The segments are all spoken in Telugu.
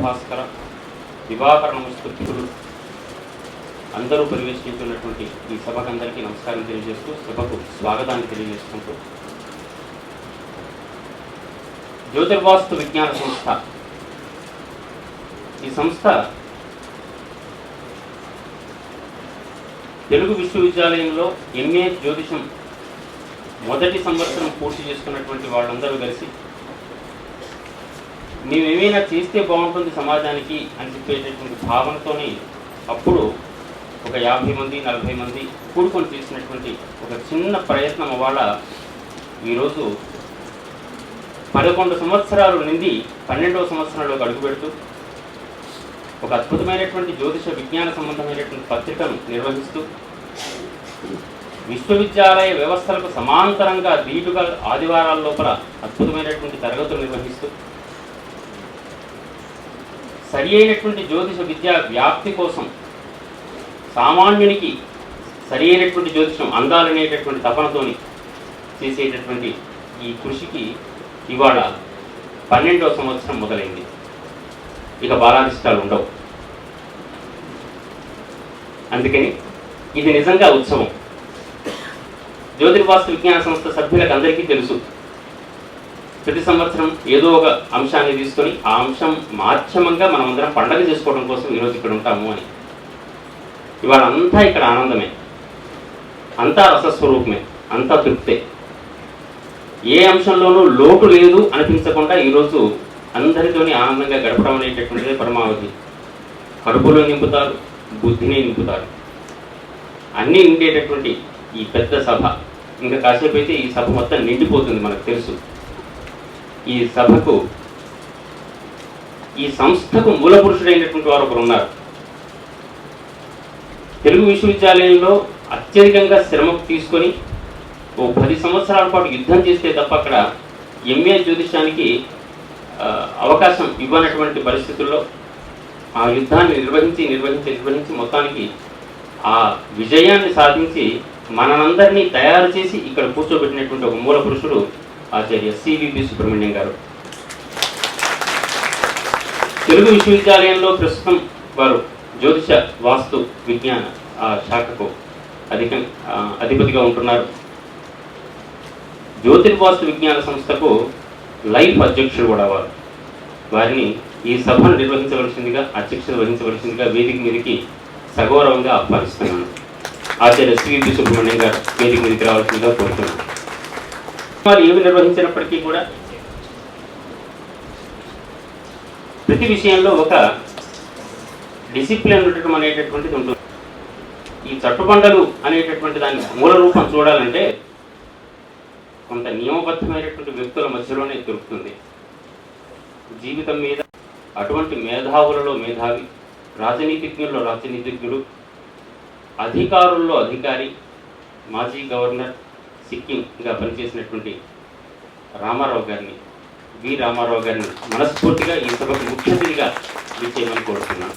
శుభాస్కర దివాకర నమస్కృతులు అందరూ పరివేషించున్నటువంటి ఈ సభకందరికీ నమస్కారం తెలియజేస్తూ సభకు స్వాగతాన్ని తెలియజేసుకుంటూ జ్యోతిర్వాస్తు విజ్ఞాన సంస్థ ఈ సంస్థ తెలుగు విశ్వవిద్యాలయంలో ఎంఏ జ్యోతిషం మొదటి సంవత్సరం పూర్తి చేసుకున్నటువంటి వాళ్ళందరూ కలిసి మేమేమైనా చేస్తే బాగుంటుంది సమాజానికి అని చెప్పేటటువంటి భావనతోనే అప్పుడు ఒక 50 మంది 40 మంది కూడుకొని చేసినటువంటి ఒక చిన్న ప్రయత్నం వల్ల ఈరోజు 11 సంవత్సరాలు నుండి 12వ సంవత్సరంలోకి అడుగుపెడుతూ ఒక అద్భుతమైనటువంటి జ్యోతిష విజ్ఞాన సంబంధమైనటువంటి పత్రికను నిర్వహిస్తూ విశ్వవిద్యాలయ వ్యవస్థలకు సమాంతరంగా ధీటుగా ఆదివారాల లోపల అద్భుతమైనటువంటి తరగతులు నిర్వహిస్తూ సరి అయినటువంటి జ్యోతిష విద్యా వ్యాప్తి కోసం సామాన్యునికి సరి అయినటువంటి జ్యోతిషం అందాలనేటటువంటి తపనతోని చేసేటటువంటి ఈ కృషికి ఇవాళ 12వ సంవత్సరం మొదలైంది. ఇక బాలాదిష్టాలు ఉండవు. అందుకని ఇది నిజంగా ఉత్సవం. జ్యోతిర్వాస్తు విజ్ఞాన సంస్థ సభ్యులకు అందరికీ తెలుసు, ప్రతి సంవత్సరం ఏదో ఒక అంశాన్ని తీసుకొని ఆ అంశం మాధ్యమంగా మనమందరం పండగ చేసుకోవడం కోసం ఈరోజు ఇక్కడ ఉంటాము అని. ఇవాళ అంతా ఇక్కడ ఆనందమే, అంతా రసస్వరూపమే, అంతా తృప్తే. ఏ అంశంలోనూ లోటు లేదు అనిపించకుండా ఈరోజు అందరితోని ఆనందంగా గడపడం అనేటటువంటిదే పరమావధి. కడుపులో నింపుతారు, బుద్ధిని నింపుతారు, అన్నీ నిండేటటువంటి ఈ పెద్ద సభ. ఇంకా కాసేపు అయితే ఈ సభ మొత్తం నిండిపోతుంది, మనకు తెలుసు. ఈ సభకు ఈ సంస్థకు మూల పురుషుడైనటువంటి వారు ఒకరు ఉన్నారు. తెలుగు విశ్వవిద్యాలయంలో అత్యధికంగా శ్రమ తీసుకొని ఓ 10 సంవత్సరాల పాటు యుద్ధం చేస్తే తప్ప అక్కడ ఎంఏ జ్యోతిషానికి అవకాశం ఇవ్వనటువంటి పరిస్థితుల్లో ఆ యుద్ధాన్ని నిర్వహించి మొత్తానికి ఆ విజయాన్ని సాధించి మనందరినీ తయారు చేసి ఇక్కడ కూర్చోబెట్టినటువంటి ఒక మూల పురుషుడు ఆచార్య సివిపి సుబ్రహ్మణ్యం గారు. తెలుగు విశ్వవిద్యాలయంలో ప్రస్తుతం వారు జ్యోతిష వాస్తు విజ్ఞాన శాఖకు అధిపతిగా ఉంటున్నారు. జ్యోతిర్వాస్తు విజ్ఞాన సంస్థకు లైఫ్ అధ్యక్షుడు కూడా వారిని ఈ సభను నిర్వహించవలసిందిగా, అధ్యక్షత వహించవలసిందిగా వేదిక మీదకి సగౌరవంగా ఆహ్వానిస్తున్నాను. ఆచార్య సివిపి సుబ్రహ్మణ్యం గారు వేదిక మీదకి రావాల్సిందిగా కోరుతున్నాను. వారు ఏమి నిర్వహించినప్పటికీ కూడా ప్రతి విషయంలో ఒక డిసిప్లిన్ ఉండటం అనేటటువంటిది ఉంటుంది. ఈ చట్టుబండలు అనేటటువంటి దాని మూల రూపం చూడాలంటే కొంత నియమబద్ధమైనటువంటి వ్యక్తుల మధ్యలోనే దొరుకుతుంది. జీవితం మీద అటువంటి మేధావులలో మేధావి, రాజనీతిజ్ఞుల్లో రాజనీతిజ్ఞుడు, అధికారుల్లో అధికారి, మాజీ గవర్నర్ సిక్కింగా పనిచేసినటువంటి రామారావు గారిని, వి రామారావు గారిని మనస్ఫూర్తిగా ఈ సభకు ముఖ్య అతిథిగా విచ్చేయమని కోరుతున్నాను.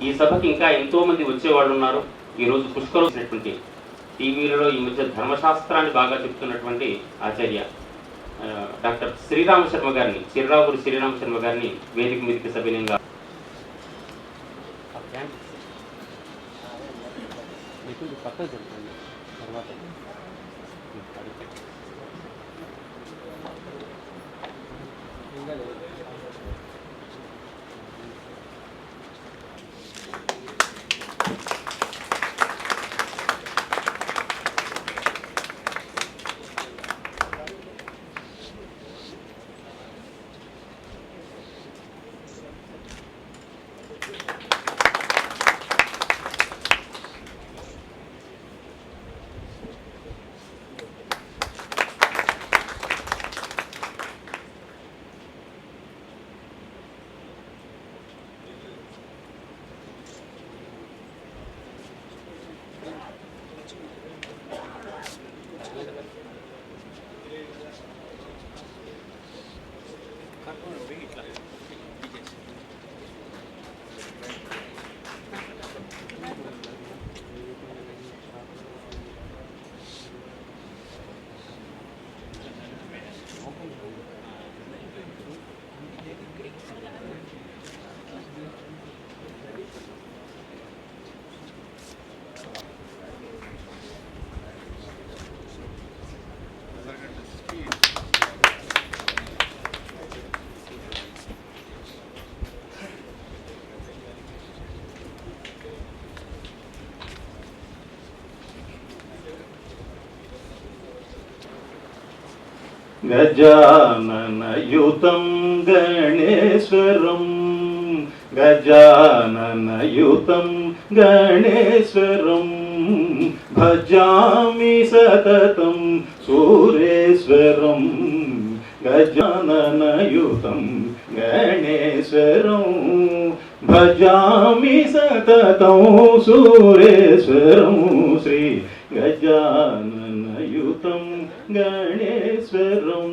ఈ సభకి ఇంకా ఎంతోమంది వచ్చేవాళ్ళు ఉన్నారు. ఈరోజు పుష్కరమైనటువంటి టీవీలలో ఈ మధ్య ధర్మశాస్త్రాన్ని బాగా చెప్తున్నటువంటి ఆచార్య డాక్టర్ శ్రీరామ శర్మ గారిని, చిర్రావూరి శ్రీరామ శర్మ గారిని వేదిక మీదకి సభ్యునిగా గజాననయుతం గణేశ్వరం గజాననయుతం గణేశ్వరం భజామి సతతం సూరేశ్వరం గజాననయుతం గణేశ్వరం భజామి సతతం సూరేశ్వరం శ్రీ గజాననయుతం గణేశ్వరం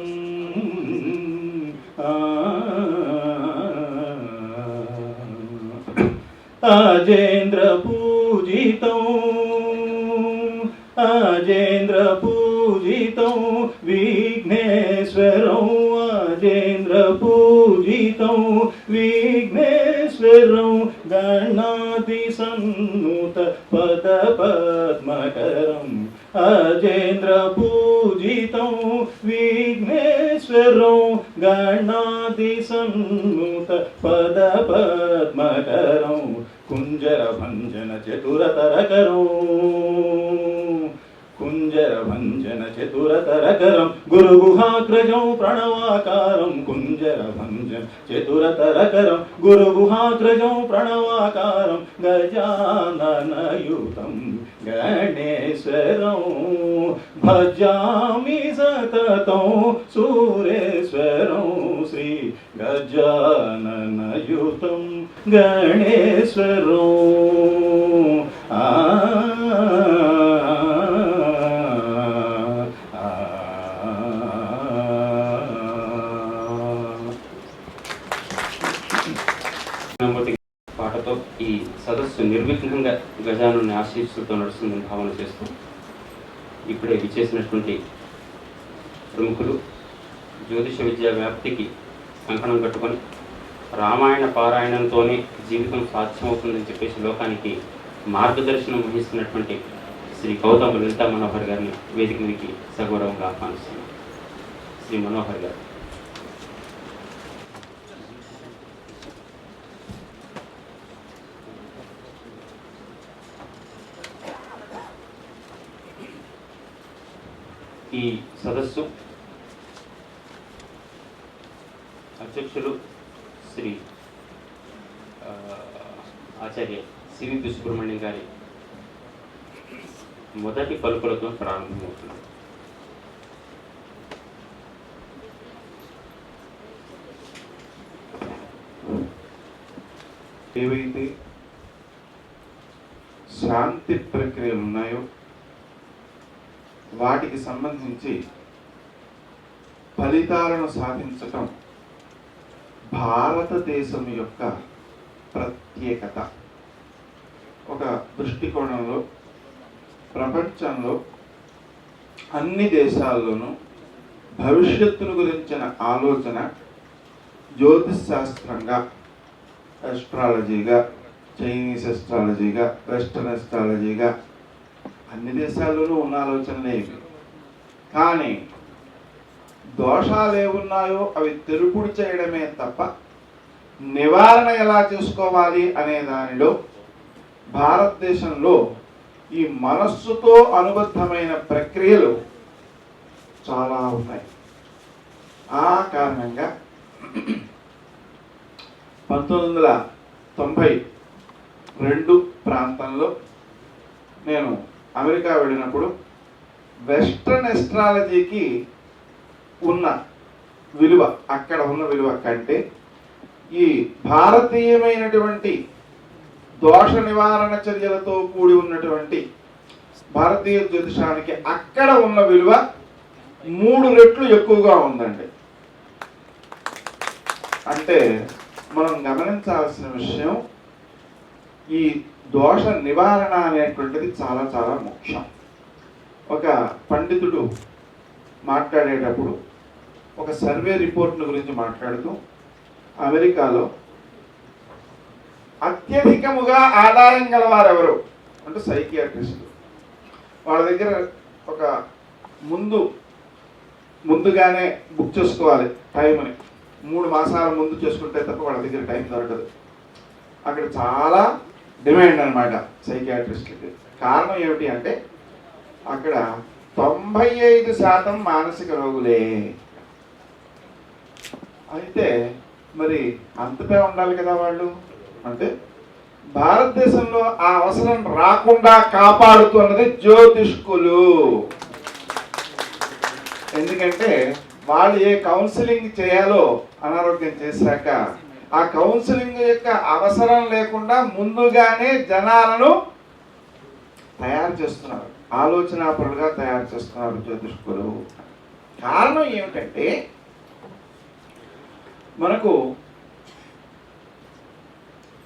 అజేంద్ర పూజితం అజేంద్ర పూజితం విఘ్నేశ్వరం అజేంద్ర పూజితం విఘ్నేశ్వరం గణాది సన్నుత పద పద్మకరం అజేంద్ర పూజితం విఘ్నేశ్వరం గణాది సన్నుత పద పద్మకరం కుంజర భంజన చతురతరకరం కుంజర భంజన చతురతరకరం గురుగుహాగ్రజం ప్రణవాకారం కుంజర భంజన చతురతరకరం గురుగుహాగ్రజం ప్రణవాకారం గజాననయుతం గణేశ్వరం భజామి సతతం సూరేశ్వరం శ్రీ గజాననయుతం గణేశ్వరం పాటతో ఈ సదస్సు నిర్విఘ్నంగా గజానుని ఆశీస్సులతో నడుస్తుందని భావన చేస్తూ ఇప్పుడే విచ్చేసినటువంటి ప్రముఖులు జ్యోతిష విద్యా వ్యాప్తికి కంకణం కట్టుకొని రామాయణ పారాయణంతోనే జీవితం సాధ్యమవుతుందని చెప్పేసి లోకానికి మార్గదర్శనం వహిస్తున్నటువంటి శ్రీ గౌతమ లలితా మనోహర్ గారిని వేదిక మీదకి సగౌరవంగా ఆహ్వానిస్తున్నాం. శ్రీ మనోహర్ గారు. ఈ సదస్సు అధ్యక్షులు శ్రీ ఆచార్య సివి సుబ్రహ్మణ్యం గారి మొదటి పలుకులతో ప్రారంభమవుతుంది. ఏవైతే శాంతి ప్రక్రియలు ఉన్నాయో వాటికి సంబంధించి ఫలితాలను సాధించటం భారతదేశం యొక్క ప్రత్యేకత. ఒక దృష్టికోణంలో ప్రపంచంలో అన్ని దేశాల్లోనూ భవిష్యత్తును గురించిన ఆలోచన జ్యోతిష్ శాస్త్రంగా, ఎస్ట్రాలజీగా, చైనీస్ ఎస్ట్రాలజీగా, వెస్టర్న్ ఎస్ట్రాలజీగా అన్ని దేశాల్లోనూ ఉన్న ఆలోచనలే ఇవి. కానీ దోషాలు ఏమున్నాయో అవి తెలుపుడు చేయడమే తప్ప నివారణ ఎలా చేసుకోవాలి అనే దానిలో భారతదేశంలో ఈ మనస్సుతో అనుబద్ధమైన ప్రక్రియలు చాలా ఉన్నాయి. ఆ కారణంగా 1992 ప్రాంతంలో నేను అమెరికా వెళ్ళినప్పుడు వెస్ట్రన్ ఎస్ట్రాలజీకి ఉన్న విలువ, అక్కడ ఉన్న విలువ కంటే ఈ భారతీయమైనటువంటి దోష నివారణ చర్యలతో కూడి ఉన్నటువంటి భారతీయ జ్యోతిషానికి అక్కడ ఉన్న విలువ 3 రెట్లు ఎక్కువగా ఉందండి. అంటే మనం గమనించాల్సిన విషయం, ఈ దోష నివారణ అనేటువంటిది చాలా చాలా ముఖ్యం. ఒక పండితుడు మాట్లాడేటప్పుడు ఒక సర్వే రిపోర్ట్ల గురించి మాట్లాడుతూ అమెరికాలో అత్యధికముగా ఆదాయం గలవారు ఎవరు అంటే సైకియాట్రిస్టులు. వాళ్ళ దగ్గర ఒక ముందుగానే బుక్ చేసుకోవాలి టైంని. 3 మాసాల ముందు చేసుకుంటే తప్ప వాళ్ళ దగ్గర టైం దొరకదు. అక్కడ చాలా డిమాండ్ అనమాట సైకియాట్రిస్టులకి. కారణం ఏమిటి అంటే అక్కడ 95% మానసిక రోగులే. అయితే మరి అంతపై ఉండాలి కదా వాళ్ళు. అంటే భారతదేశంలో ఆ అవసరం రాకుండా కాపాడుతున్నది జ్యోతిష్కులు. ఎందుకంటే వాళ్ళు ఏ కౌన్సిలింగ్ చేయాలో అనారోగ్యం చేశాక ఆ కౌన్సిలింగ్ యొక్క అవసరం లేకుండా ముందుగానే జనాలను తయారు చేస్తున్నారు, ఆలోచనాపరులుగా తయారు చేస్తున్నారు జ్యోతిష్కులు. కారణం ఏమిటంటే మనకు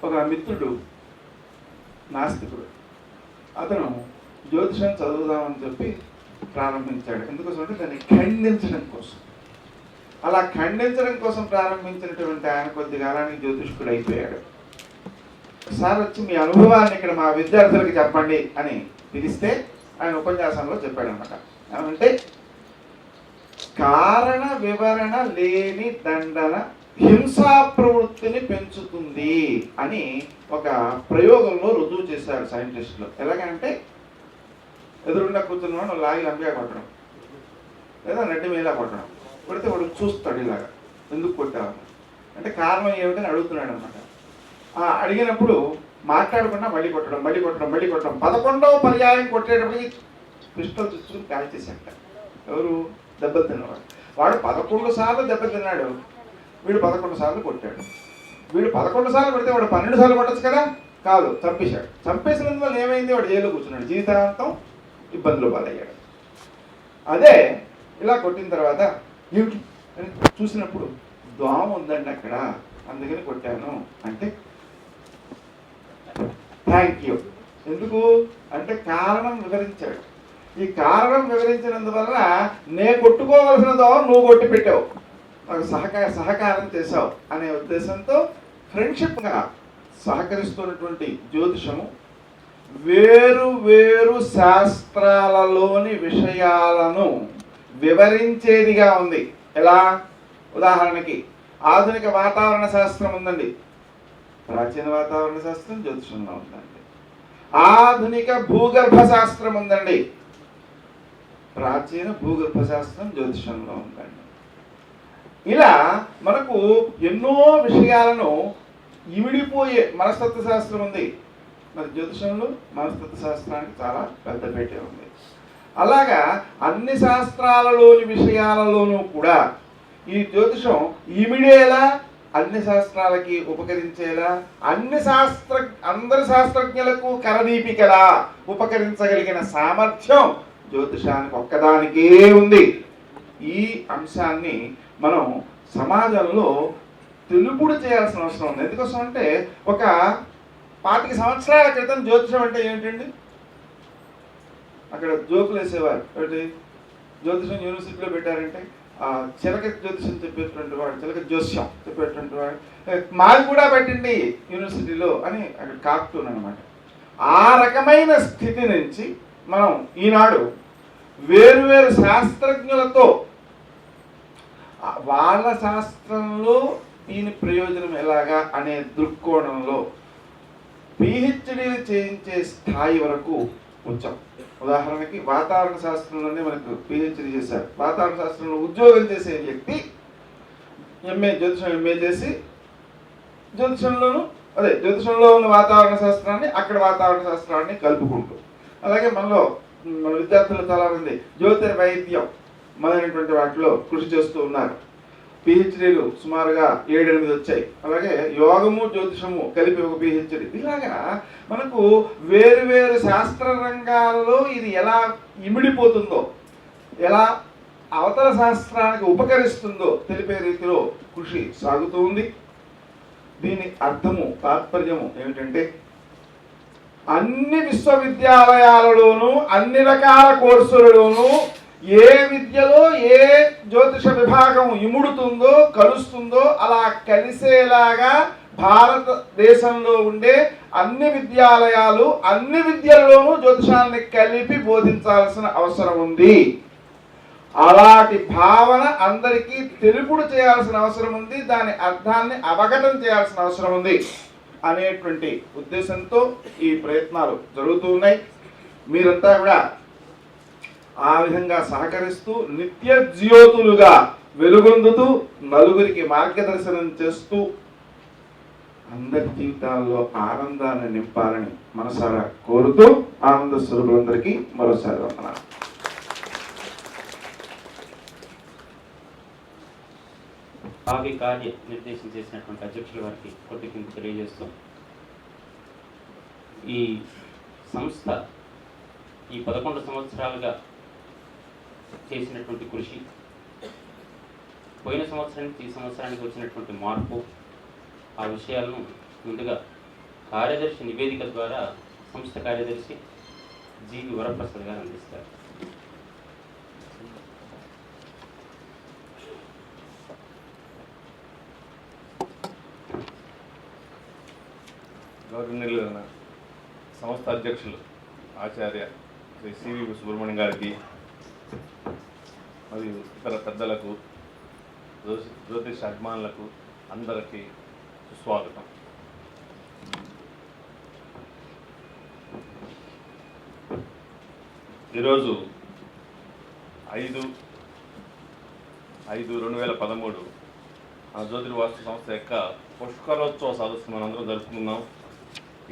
ఒక మిత్రుడు నాస్తికుడు, అతను జ్యోతిషం చదువుదామని చెప్పి ప్రారంభించాడు. ఎందుకోసం అంటే దాన్ని ఖండించడం కోసం. అలా ఖండించడం కోసం ప్రారంభించినటువంటి ఆయన కొద్ది కాలానికి జ్యోతిష్కుడు అయిపోయాడు. ఒకసారి వచ్చి మీ అనుభవాన్ని ఇక్కడ మా విద్యార్థులకి చెప్పండి అని పిలిస్తే ఆయన ఉపన్యాసంలో చెప్పాడనమాట. ఏమంటే కారణ వివరణ లేని దండన హింసా ప్రవృత్తిని పెంచుతుంది అని ఒక ప్రయోగంలో రుజువు చేశారు సైంటిస్టులు. ఎలాగంటే ఎదురుండా కూర్చున్నవాడు లాగి లంబిగా కొట్టడం, లేదా నడ్డి మీద కొట్టడం. కొడితే వాడు చూస్తాడు ఇలాగా, ఎందుకు కొట్టావు అంటే కారణం ఏమిటని అడుగుతున్నాడు అనమాట. అడిగినప్పుడు మాట్లాడకుండా మళ్ళీ కొట్టడం, మళ్ళీ కొట్టడం, మళ్ళీ కొట్టడం. 11వ పర్యాయం కొట్టేటప్పటికి పిస్టల్ చూసుకుని కాల్చేసాక ఎవరు దెబ్బలు తిన్నవాడు. వాడు 11 సార్లు దెబ్బతిన్నాడు, వీడు 11 సార్లు కొట్టాడు. వీడు 11 సార్లు కొడితే వాడు 12 సార్లు కొట్టచ్చు కదా, కాదు, చంపేశాడు. చంపేసినందువల్ల ఏమైంది, వాడు జైల్లో కూర్చున్నాడు, జీవితాంతం ఇబ్బందులు పాలయ్యాడు. అదే ఇలా కొట్టిన తర్వాత ఏమిటి అని చూసినప్పుడు దోమ ఉందండి అక్కడ, అందుకని కొట్టాను అంటే థ్యాంక్ యూ. ఎందుకు అంటే కారణం వివరించాడు. ఈ కారణం వివరించినందువల్ల నే కొట్టుకోవలసిన దోమ నువ్వు కొట్టి పెట్టావు, నాకు సహకారం చేశావు అనే ఉద్దేశంతో ఫ్రెండ్షిప్గా సహకరిస్తున్నటువంటి జ్యోతిషము వేరు వేరు శాస్త్రాలలోని విషయాలను వివరించేదిగా ఉంది. ఎలా? ఉదాహరణకి ఆధునిక వాతావరణ శాస్త్రం ఉందండి, ప్రాచీన వాతావరణ శాస్త్రం జ్యోతిషంలో ఉందండి. ఆధునిక భూగర్భ శాస్త్రం ఉందండి, ప్రాచీన భూగర్భ శాస్త్రం జ్యోతిషంలో ఉందండి. ఇలా మనకు ఎన్నో విషయాలను ఇమిడిపోయే మనస్తత్వ శాస్త్రం ఉంది. మరి జ్యోతిషంలో మనస్తత్వ శాస్త్రానికి చాలా పెద్ద పీట ఉంది. అలాగా అన్ని శాస్త్రాలలోని విషయాలలోనూ కూడా ఈ జ్యోతిషం ఇమిడేలా, అన్ని శాస్త్రాలకి ఉపకరించేలా, అందరి శాస్త్రజ్ఞులకు కరదీపికలా ఉపకరించగలిగిన సామర్థ్యం జ్యోతిషానికి ఒక్కదానికే ఉంది. ఈ అంశాన్ని మనం సమాజంలో తెలుపుడు చేయాల్సిన అవసరం ఉంది. ఎందుకోసం అంటే ఒక 25 సంవత్సరాల క్రితం జ్యోతిషం అంటే ఏంటండి, అక్కడ జోకులు వేసేవారు. అంటే జ్యోతిషం యూనివర్సిటీలో పెట్టారంటే చిలక జ్యోతిషం చెప్పేటువంటి వాడు, చిలక జ్యోతిషం చెప్పేటువంటి వాడు, మాది కూడా పెట్టండి యూనివర్సిటీలో అని అక్కడ కాకుతూన్ అనమాట. ఆ రకమైన స్థితి నుంచి మనం ఈనాడు వేరువేరు శాస్త్రజ్ఞులతో వాళ్ళ శాస్త్రంలో దీని ప్రయోజనం ఎలాగా అనే దృక్కోణంలో పిహెచ్డీలు చేయించే స్థాయి వరకు వచ్చాం. ఉదాహరణకి వాతావరణ శాస్త్రంలోనే మనకు పిహెచ్డీ చేశారు. వాతావరణ శాస్త్రంలో ఉద్యోగం చేసే వ్యక్తి జ్యోతిషం ఎంఏ చేసి జ్యోతిషంలో ఉన్న వాతావరణ శాస్త్రాన్ని అక్కడ వాతావరణ శాస్త్రాన్ని కలుపుకుంటూ, అలాగే మన విద్యార్థులు చాలామంది జ్యోతిర్వైద్యం మొదలైనటువంటి వాటిలో కృషి చేస్తూ ఉన్నారు. పిహెచ్డీలు సుమారుగా 7-8 వచ్చాయి. అలాగే యోగము జ్యోతిషము కలిపి ఒక పిహెచ్డీ. ఇలాగా మనకు వేరు వేరు శాస్త్ర రంగాలలో ఇది ఎలా ఇమిడిపోతుందో, ఎలా అవతల శాస్త్రానికి ఉపకరిస్తుందో తెలిపే రీతిలో కృషి సాగుతూ ఉంది. దీని అర్థము, తాత్పర్యము ఏమిటంటే అన్ని విశ్వవిద్యాలయాలలోనూ అన్ని రకాల కోర్సులలోనూ ఏ విద్యలో ఏ జ్యోతిష విభాగం ఇముడుతుందో, కలుస్తుందో అలా కలిసేలాగా భారతదేశంలో ఉండే అన్ని విద్యాలయాలు అన్ని విద్యల్లోనూ జ్యోతిషాన్ని కలిపి బోధించాల్సిన అవసరం ఉంది. అలాంటి భావన అందరికీ తెలుపుడు చేయాల్సిన అవసరం ఉంది, దాని అర్థాన్ని అవగతం చేయాల్సిన అవసరం ఉంది అనేటువంటి ఉద్దేశంతో ఈ ప్రయత్నాలు జరుగుతూ ఉన్నాయి. మీరంతా కూడా ఆ విధంగా సహకరిస్తూ నిత్య జ్యోతులుగా వెలుగొందుతూ నలుగురికి మార్గదర్శనం చేస్తూ అందరి జీవితాల్లో ఆనందాన్ని నింపాలని మనసారా కోరుతూ ఆనంద స్వరూపులందరికీ మరోసారి వందనాలు. భావి కార్య నిర్దేశం చేసినటువంటి అధ్యక్షుల వారికి కొద్దిగా తెలియజేస్తూ, ఈ సంస్థ ఈ 11 సంవత్సరాలుగా చేసినటువంటి కృషి, పోయిన సంవత్సరానికి ఈ సంవత్సరానికి వచ్చినటువంటి మార్పు, ఆ విషయాలను ముందుగా కార్యదర్శి నివేదిక ద్వారా సంస్థ కార్యదర్శి జీవి వరప్రసాద్ గారు అందిస్తారు. గౌరవనీయులు సంస్థ అధ్యక్షులు ఆచార్య శ్రీ సివి సుబ్రహ్మణ్యం గారికి మరియు ఇతర పెద్దలకు, జ్యోతిష అభిమానులకు అందరికీ సుస్వాగతం. ఈరోజు 5/5/2013 మన జ్యోతిర్వాస్తు సంస్థ యొక్క పుష్కరోత్సవ సదస్సు మనందరం జరుపుకున్నాం.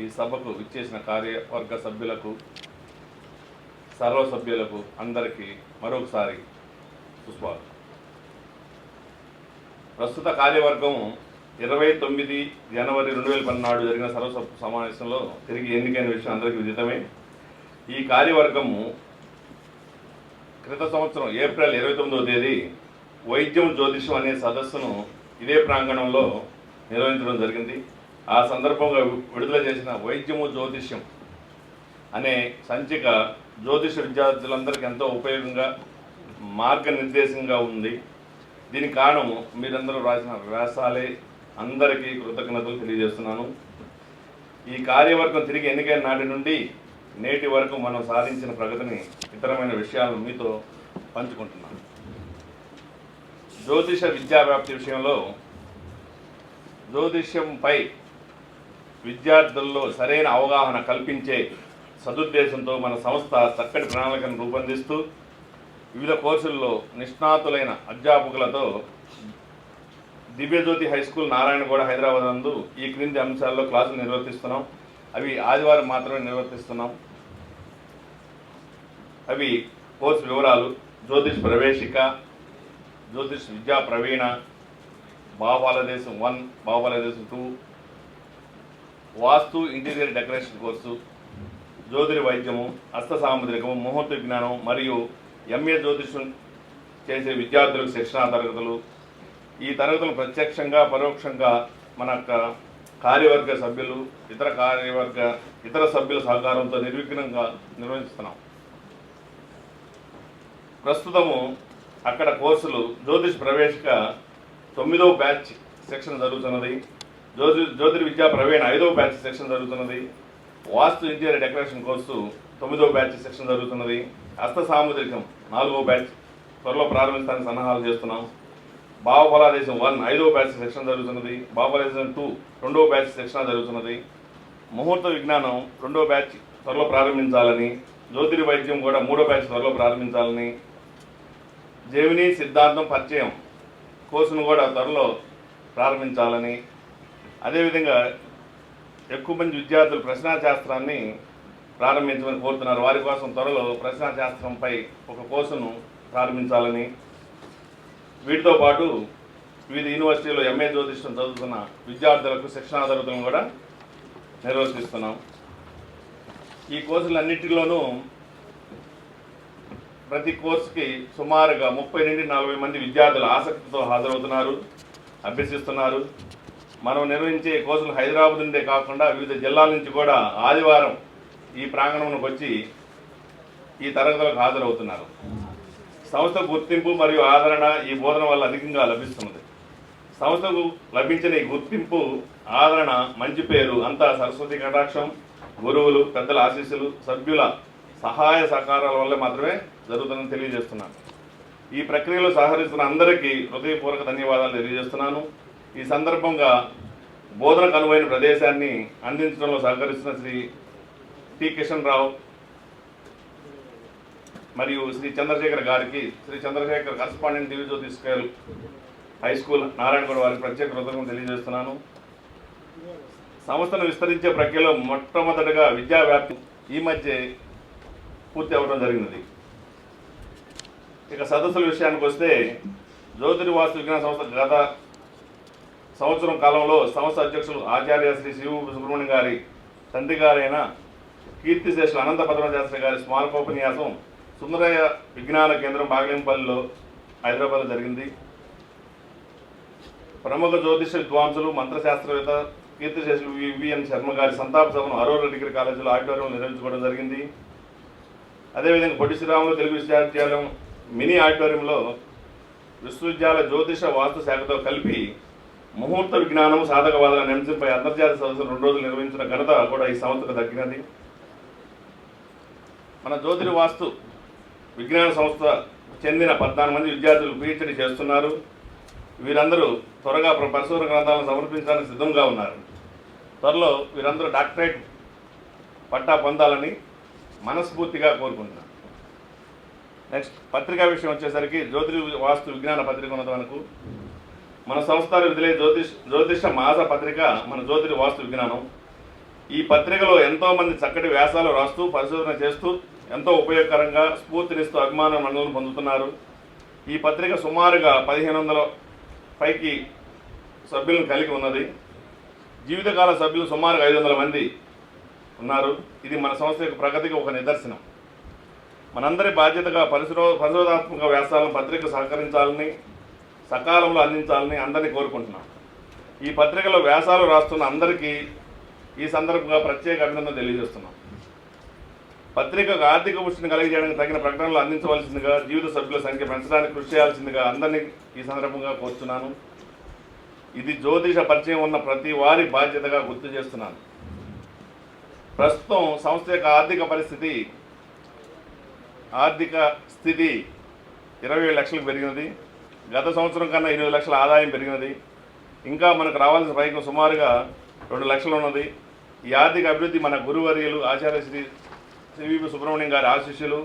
ఈ సభకు విచ్చేసిన కార్యవర్గ సభ్యులకు, సర్వ సభ్యులకు అందరికీ మరొకసారి సుస్వాగతం. ప్రస్తుత కార్యవర్గం 29 జనవరి 2014 జరిగిన సర్వ సమావేశంలో తిరిగి ఎన్నికైన విషయం అందరికీ విదితమే. ఈ కార్యవర్గము క్రిత సంవత్సరం ఏప్రిల్ 29వ తేదీ వైద్యం జ్యోతిషం అనే సదస్సును ఇదే ప్రాంగణంలో నిర్వహించడం జరిగింది. ఆ సందర్భంగా విడుదల చేసిన వైద్యము జ్యోతిష్యం అనే సంచిక జ్యోతిష విద్యార్థులందరికీ ఎంతో ఉపయోగంగా, మార్గనిర్దేశంగా ఉంది. దీనికి కారణం మీరందరూ రాసిన వ్యాసాలే. అందరికీ కృతజ్ఞతలు తెలియజేస్తున్నాను. ఈ కార్యవర్గం తిరిగి ఎన్నికైన నాటి నుండి నేటి వరకు మనం సాధించిన ప్రగతిని, ఇతరమైన విషయాలను మీతో పంచుకుంటున్నాను. జ్యోతిష విద్యా వ్యాప్తి విషయంలో జ్యోతిష్యంపై విద్యార్థుల్లో సరైన అవగాహన కల్పించే సదుద్దేశంతో మన సంస్థ చక్కటి ప్రణాళికను రూపొందిస్తూ వివిధ కోర్సుల్లో నిష్ణాతులైన అధ్యాపకులతో దివ్యజ్యోతి హై స్కూల్ నారాయణగూడ హైదరాబాద్ నందు ఈ క్రింది అంశాల్లో క్లాసులు నిర్వర్తిస్తున్నాం. అవి ఆదివారం మాత్రమే నిర్వర్తిస్తున్నాం. అవి కోర్సు వివరాలు: జ్యోతిష్ ప్రవేశిక, జ్యోతిష్ విద్యా ప్రవీణ, బాహుబలదేశం 1, బాహుబలదేశం 2, వాస్తు ఇంటీరియర్ డెకరేషన్ కోర్సు, జ్యోతిరి వైద్యము, హస్త సాముద్రికము, ముహూర్త విజ్ఞానం మరియు ఎంఏ జ్యోతిషం చేసే విద్యార్థులకు శిక్షణా తరగతులు. ఈ తరగతులు ప్రత్యక్షంగా, పరోక్షంగా మన కార్యవర్గ సభ్యులు, ఇతర సభ్యుల సహకారంతో నిర్విఘ్నంగా నిర్వహిస్తున్నాం. ప్రస్తుతము అక్కడ కోర్సులు: జ్యోతిష్ ప్రవేశిక 9వ బ్యాచ్ శిక్షణ జరుగుతున్నది, జ్యోతిర్ విద్యా ప్రవీణ 5వ బ్యాచ్ శిక్షణ జరుగుతున్నది, వాస్తు ఇంటీరియర్ డెకరేషన్ కోర్సు 9వ బ్యాచ్ శిక్షణ జరుగుతున్నది, హస్త సాముద్రికం 4వ బ్యాచ్ త్వరలో ప్రారంభించడానికి సన్నాహాలు చేస్తున్నాం, బాహుబలాదేశం 1 5వ బ్యాచ్ శిక్షణ జరుగుతున్నది, బాహుబలాదేశం 2 2వ బ్యాచ్ శిక్షణ జరుగుతున్నది, ముహూర్త విజ్ఞానం 2వ బ్యాచ్ త్వరలో ప్రారంభించాలని, జ్యోతిరి వైద్యం కూడా 3వ బ్యాచ్ త్వరలో ప్రారంభించాలని, జెమిని సిద్ధాంతం పరిచయం కోర్సును కూడా త్వరలో ప్రారంభించాలని, అదేవిధంగా ఎక్కువ మంది విద్యార్థులు ప్రశ్నాశాస్త్రాన్ని ప్రారంభించమని కోరుతున్నారు. వారి కోసం త్వరలో ప్రశ్నాశాస్త్రంపై ఒక కోర్సును ప్రారంభించాలని, వీటితో పాటు వివిధ యూనివర్సిటీలో ఎంఏ జ్యోతిష్యం చదువుతున్న విద్యార్థులకు శిక్షణా తరగతులను కూడా నిర్వహిస్తున్నాం. ఈ కోర్సులన్నింటిలోనూ ప్రతి కోర్సుకి సుమారుగా 30 నుండి 40 మంది విద్యార్థులు ఆసక్తితో హాజరవుతున్నారు, అభ్యసిస్తున్నారు. మనం నిర్వహించే కోర్సులు హైదరాబాద్ నుండే కాకుండా వివిధ జిల్లాల నుంచి కూడా ఆదివారం ఈ ప్రాంగణంలోకి వచ్చి ఈ తరగతులకు హాజరవుతున్నారు. సంస్థ గుర్తింపు మరియు ఆదరణ ఈ బోధన వల్ల అధికంగా లభిస్తున్నది. సంస్థకు లభించిన ఈ గుర్తింపు, ఆదరణ, మంచి పేరు అంతా సరస్వతి కటాక్షం, గురువులు, పెద్దల ఆశీస్సులు, సభ్యుల సహాయ సహకారాల వల్ల మాత్రమే జరుగుతుందని తెలియజేస్తున్నాను. ఈ ప్రక్రియలో సహకరిస్తున్న అందరికీ హృదయపూర్వక ధన్యవాదాలు తెలియజేస్తున్నాను. ఈ సందర్భంగా బోధనకు అనువైన ప్రదేశాన్ని అందించడంలో సహకరిస్తున్న శ్రీ టి కిషన్ రావు మరియు శ్రీ చంద్రశేఖర్ గారికి, Shri Chandrashekar correspondent Divyajyothi school high school Narayanaguda వారికి ప్రత్యేక కృతజ్ఞతలు తెలియజేస్తున్నాను. సంస్థను విస్తరించే ప్రక్రియలో మొట్టమొదటిగా విద్యా వ్యాప్తి ఈ మధ్య పూర్తి అవ్వడం జరిగినది. ఇక సదస్సుల విషయానికి వస్తే, జ్యోతిర్ వాస్తు విజ్ఞాన సంస్థ గత సంవత్సరం కాలంలో సంస్థ అధ్యక్షులు ఆచార్య శ్రీ సుబ్రహ్మణ్యం గారి తండ్రి గారైన కీర్తిశేషులు అనంత పద్మశాస్త్రి గారి స్మారకోపన్యాసం సుందరయ్య విజ్ఞాన కేంద్రం బాగలేంపల్లిలో హైదరాబాద్లో జరిగింది. ప్రముఖ జ్యోతిష విద్వాంసులు మంత్రశాస్త్రవేత్త కీర్తిశేషులు వివిఎన్ శర్మ గారి సంతాప సభను అరోరా డిగ్రీ కాలేజీలో ఆడిటోరియంలో నిర్వహించుకోవడం జరిగింది. అదేవిధంగా పొట్టి శ్రీరాములు తెలుగు విశ్వవిద్యాలయం మినీ ఆడిటోరియంలో విశ్వవిద్యాలయ జ్యోతిష వాస్తు శాఖతో కలిపి ముహూర్త విజ్ఞానం సాధకవాదాల అంశంపై అంతర్జాతీయ సదస్సులు 2 రోజులు నిర్వహించిన ఘనత కూడా ఈ సంస్థకు దక్కినది. మన జ్యోతిర్ వాస్తు విజ్ఞాన సంస్థ చెందిన 14 మంది విద్యార్థులు PhD చేస్తున్నారు. వీరందరూ త్వరగా పరిశోధన గ్రంథాలను సమర్పించడానికి సిద్ధంగా ఉన్నారు. త్వరలో వీరందరూ డాక్టరేట్ పట్టా పొందాలని మనస్ఫూర్తిగా కోరుకుంటున్నాను. నెక్స్ట్ పత్రికా విషయం వచ్చేసరికి జ్యోతిర్ వాస్తు విజ్ఞాన పత్రిక ఉన్నది మనకు. మన సంస్థలో విడుదలే జ్యోతిష మాస పత్రిక మన జ్యోతిర్ వాస్తు విజ్ఞానం. ఈ పత్రికలో ఎంతోమంది చక్కటి వ్యాసాలు రాస్తూ పరిశోధన చేస్తూ ఎంతో ఉపయోగకరంగా స్ఫూర్తినిస్తూ అభిమాన మండలం పొందుతున్నారు. ఈ పత్రిక సుమారుగా 1500 పైకి సభ్యులను కలిగి ఉన్నది. జీవితకాల సభ్యులు సుమారుగా 500 మంది ఉన్నారు. ఇది మన సంస్థ యొక్క ప్రగతికి ఒక నిదర్శనం. మనందరి బాధ్యతగా పరిశోధాత్మక వ్యాసాలను పత్రిక సహకరించాలని, సకాలంలో అందించాలని అందరినీ కోరుకుంటున్నాం. ఈ పత్రికలో వ్యాసాలు రాస్తున్న అందరికీ ఈ సందర్భంగా ప్రత్యేక అభినందన తెలియజేస్తున్నాం. పత్రికకు ఆర్థిక పుష్టిని కలిగజేయడానికి తగిన ప్రకటనలు అందించవలసిందిగా, జీవిత సభ్యుల సంఖ్య పెంచడానికి కృషి చేయాల్సిందిగా అందరినీ ఈ సందర్భంగా కోరుతున్నాను. ఇది జ్యోతిష పరిచయం ఉన్న ప్రతి వారి బాధ్యతగా గుర్తు చేస్తున్నాను. ప్రస్తుతం సంస్థ యొక్క ఆర్థిక స్థితి 27 లక్షలకు పెరిగినది. గత సంవత్సరం కన్నా 8 లక్షల ఆదాయం పెరిగినది. ఇంకా మనకు రావాల్సిన పైకి సుమారుగా 2 లక్షలు ఉన్నది. ఈ ఆర్థిక అభివృద్ధి మన గురువర్యులు ఆచార్య శ్రీ సివి సుబ్రహ్మణ్యం గారి ఆశీస్సులు,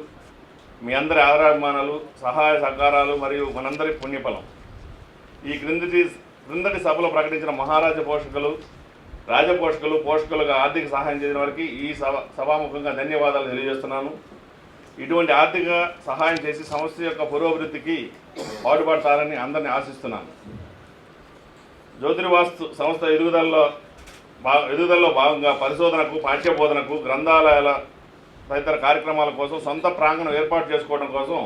మీ అందరి ఆదరాభిమానాలు, సహాయ సహకారాలు మరియు మనందరి పుణ్యఫలం. ఈ క్రిందటి సభలో ప్రకటించిన మహారాజ పోషకులుగా ఆర్థిక సహాయం చేసిన వారికి ఈ సభాముఖంగా ధన్యవాదాలు తెలియజేస్తున్నాను. ఇటువంటి ఆర్థిక సహాయం చేసి సంస్థ యొక్క పురోభివృద్ధికి పాటుపడతారని అందరినీ ఆశిస్తున్నాను. జ్యోతిర్ వాస్తు సంస్థ ఎదుగుదలలో భాగంగా పరిశోధనకు, పాఠ్యబోధనకు, గ్రంథాలయాల తదితర కార్యక్రమాల కోసం సొంత ప్రాంగణం ఏర్పాటు చేసుకోవడం కోసం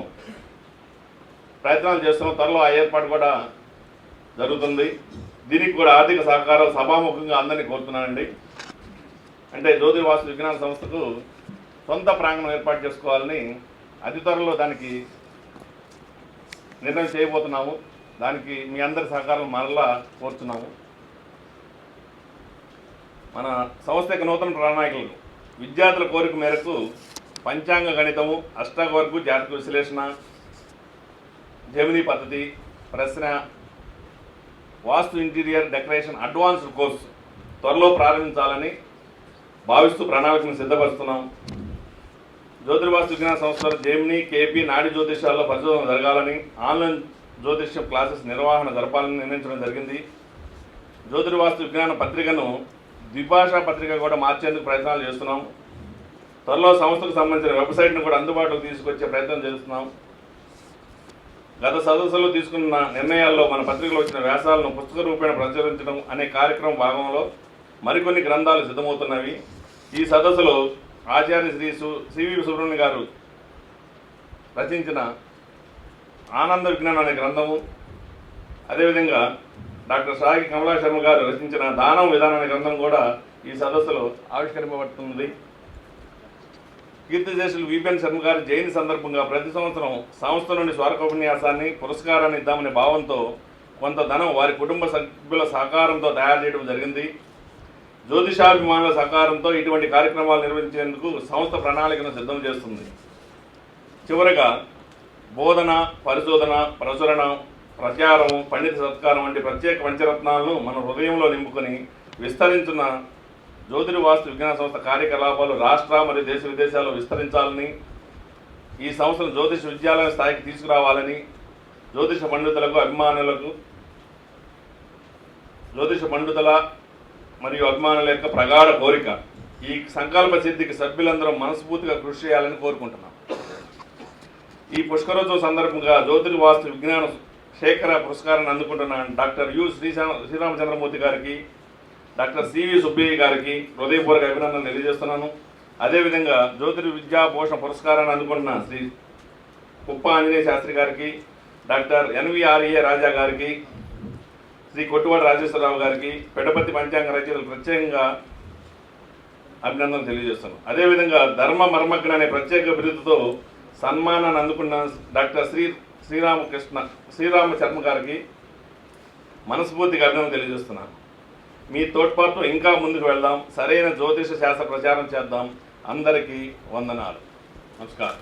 ప్రయత్నాలు చేస్తున్నాం. త్వరలో ఆ ఏర్పాటు కూడా జరుగుతుంది. దీనికి కూడా ఆర్థిక సహకారం సభాముఖంగా అందరినీ కోరుతున్నానండి. అంటే జ్యోతిర్ వాస్తు విజ్ఞాన సంస్థకు సొంత ప్రాంగణం ఏర్పాటు చేసుకోవాలని అతి త్వరలో దానికి నిర్ణయం చేయబోతున్నాము. దానికి మీ అందరి సహకారం మరలా కోరుతున్నాము. మన సంస్థ యొక్క నూతన ప్రణాళికలు విద్యార్థుల కోరిక మేరకు పంచాంగ గణితము, అష్టావర్గు, జాతక విశ్లేషణ, జెమినీ పద్ధతి, ప్రశ్న, వాస్తు ఇంటీరియర్ డెకరేషన్ అడ్వాన్స్డ్ కోర్సు త్వరలో ప్రారంభించాలని భావిస్తూ ప్రణాళికను సిద్ధపరుస్తున్నాం. జ్యోతిర్ వాస్తు విజ్ఞాన సంస్థలో జెమినీ, కేపీ, నాడి జ్యోతిషాల్లో పరిశోధన జరగాలని, ఆన్లైన్ జ్యోతిష్యం క్లాసెస్ నిర్వహణ జరపాలని నిర్ణయించడం జరిగింది. జ్యోతిర్ వాస్తు విజ్ఞాన పత్రికను ద్విభాషా పత్రిక కూడా మార్చేందుకు ప్రయత్నాలు చేస్తున్నాం. త్వరలో సంస్థకు సంబంధించిన వెబ్సైట్ను కూడా అందుబాటులోకి తీసుకొచ్చే ప్రయత్నం చేస్తున్నాం. గత సదస్సులో తీసుకున్న నిర్ణయాల్లో మన పత్రికలో వచ్చిన వ్యాసాలను పుస్తక రూపేణ ప్రచురించడం అనే కార్యక్రమం భాగంలో మరికొన్ని గ్రంథాలు సిద్ధమవుతున్నవి. ఈ సదస్సులో ఆచార్య శ్రీ సివి సుబ్రహ్మణ్యం గారు రచించిన ఆనంద విజ్ఞానం అనే గ్రంథము, అదేవిధంగా డాక్టర్ సాగి కమలా శర్మ గారు రచించిన దానం విధానం అనే గ్రంథం కూడా ఈ సదస్సులో ఆవిష్కరింపబడుతుంది. కీర్తిశేషులు విపిఎన్ శర్మ గారి జయంతి సందర్భంగా ప్రతి సంవత్సరం సంస్థ నుండి స్మారకోపన్యాసాన్ని, పురస్కారాన్ని ఇద్దామనే భావంతో కొంత ధనం వారి కుటుంబ సభ్యుల సహకారంతో తయారు చేయడం జరిగింది. జ్యోతిషాభిమానుల సహకారంతో ఇటువంటి కార్యక్రమాలు నిర్వహించేందుకు సంస్థ ప్రణాళికను సిద్ధం చేస్తుంది. చివరగా బోధన, పరిశోధన, ప్రచురణ, ప్రచారం, పండిత సత్కారం వంటి ప్రత్యేక పంచరత్నాలను మన హృదయంలో నింపుకొని విస్తరించిన జ్యోతిర్ వాస్తు విజ్ఞాన సంస్థ కార్యకలాపాలు రాష్ట్ర మరియు దేశ విదేశాల్లో విస్తరించాలని, ఈ సంవత్సరం జ్యోతిష విద్యాలయం స్థాయికి తీసుకురావాలని జ్యోతిష పండితులకు అభిమానులకు జ్యోతిష పండితుల మరియు అభిమానుల యొక్క ప్రగాఢ కోరిక. ఈ సంకల్ప సిద్ధికి సభ్యులందరూ మనస్ఫూర్తిగా కృషి చేయాలని కోరుకుంటున్నాం. ఈ పుష్కరోత్సవ సందర్భంగా జ్యోతిర్వాస్తు విజ్ఞాన శేఖర పురస్కారాన్ని అందుకుంటున్న డాక్టర్ యు శ్రీరామచంద్రమూర్తి గారికి, డాక్టర్ సివి సుబ్బయ్య గారికి హృదయపూర్వక అభినందనలు తెలియజేస్తున్నాను. అదేవిధంగా జ్యోతిర్విద్యా పోషణ పురస్కారాన్ని అందుకుంటున్న శ్రీ కుప్ప ఆంజనేయ శాస్త్రి గారికి, డాక్టర్ ఎన్విఆర్ఏ రాజా గారికి, శ్రీ కొట్టువాడ రాజేశ్వరరావు గారికి, పెడపతి పంచాంగ రచయితలు ప్రత్యేకంగా అభినందనలు తెలియజేస్తున్నాను. అదేవిధంగా ధర్మ మర్మజ్ఞ అనే ప్రత్యేక బిరుదుతో సన్మానాన్ని అందుకున్న డాక్టర్ శ్రీరామ శర్మ గారికి మనస్ఫూర్తిగా అభినందనలు తెలియజేస్తున్నాను. మీ తోడ్పాటుతో ఇంకా ముందుకు వెళ్దాం, సరైన జ్యోతిష శాస్త్ర ప్రచారం చేద్దాం. అందరికీ వందనాలు. నమస్కారం.